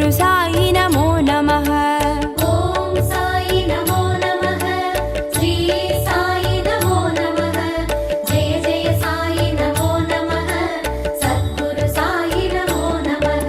सद्गुरु साई नमो नमः। ॐ साई नमो नमः, श्री साई नमो नमः, जय जय साई नमो नमः, सद्गुरु साई नमो नमः।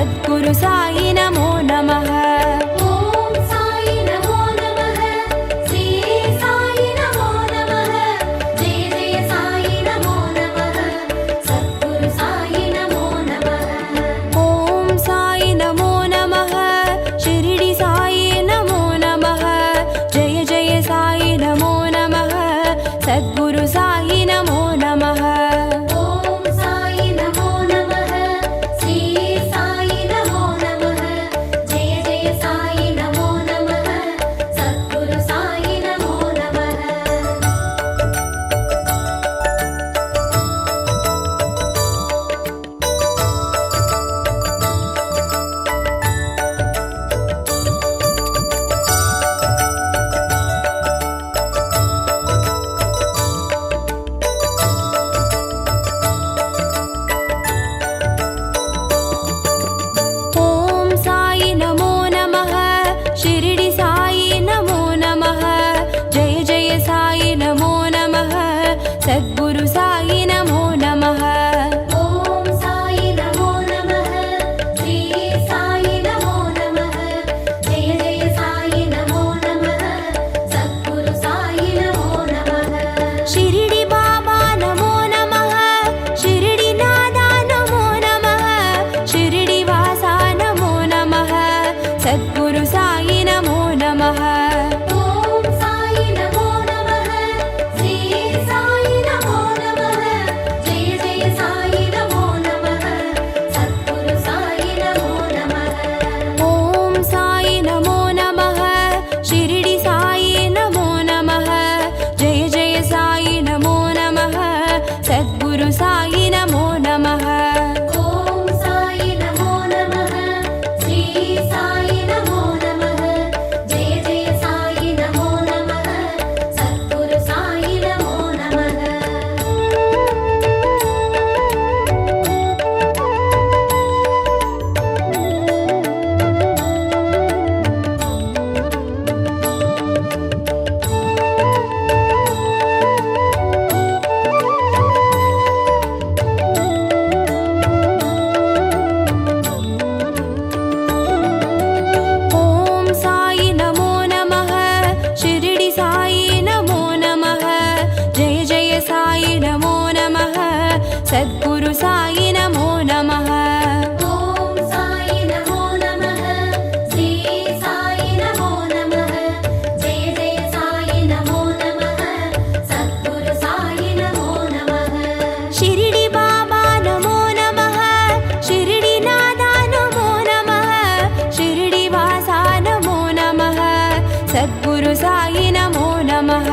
सद्गुरु साई नमो नमः। ॐ साई नमो नमः श्री साई नमो नमः जय जय साई नमो नमः सद्गुरु साई नमो नमः। ॐ साई नमो नमः शिरडी साई नमो नमः जय जय साई नमो नमः सद्गुरु साई नमो नमः। ॐ साई नमो नमः श्री साई नमो नमः जय जय साई नमो नमः सद्गुरु साई नमो नमः। ॐ साई नमो नमः शिरडी साई नमो नमः जय जय साई नमो नमः सद्गुरु साई नमो नमः। ॐ साई नमो नमः श्री साई नमो नमः जय जय साई नमो नमः सद्गुरु साई नमो नमः। शिरडी बाबा नमो नमः शिरडी नादा नमो नमः शिरडी वासा नमो नमः सद्गुरु साई नमो नमः। ॐ साई नमो नमः श्री साई नमो नमः जय जय साई नमो नमः सद्गुरु साई नमो नमः। ॐ साई नमो नमः शिरडी साई नमो नमः जय जय साई नमो नमः सद्गुरु साई नमो नमः। ॐ साई नमो नमः श्री साई नमो नमः जय जय साई नमो नमः सद्गुरु साई नमो नमः। ॐ साई नमो नमः शिरडी साई नमो नमः जय जय साई नमो नमः सद्गुरु साई नमो नमः। ॐ साई नमो नमः श्री साई नमो नमः जय जय साई नमो नमः सद्गुरु साई नमो नमः। शिरडी बाबा नमो नमः शिरडी नादा नमो नमः शिरडी वासा नमो नमः सद्गुरु साई नमो नमः।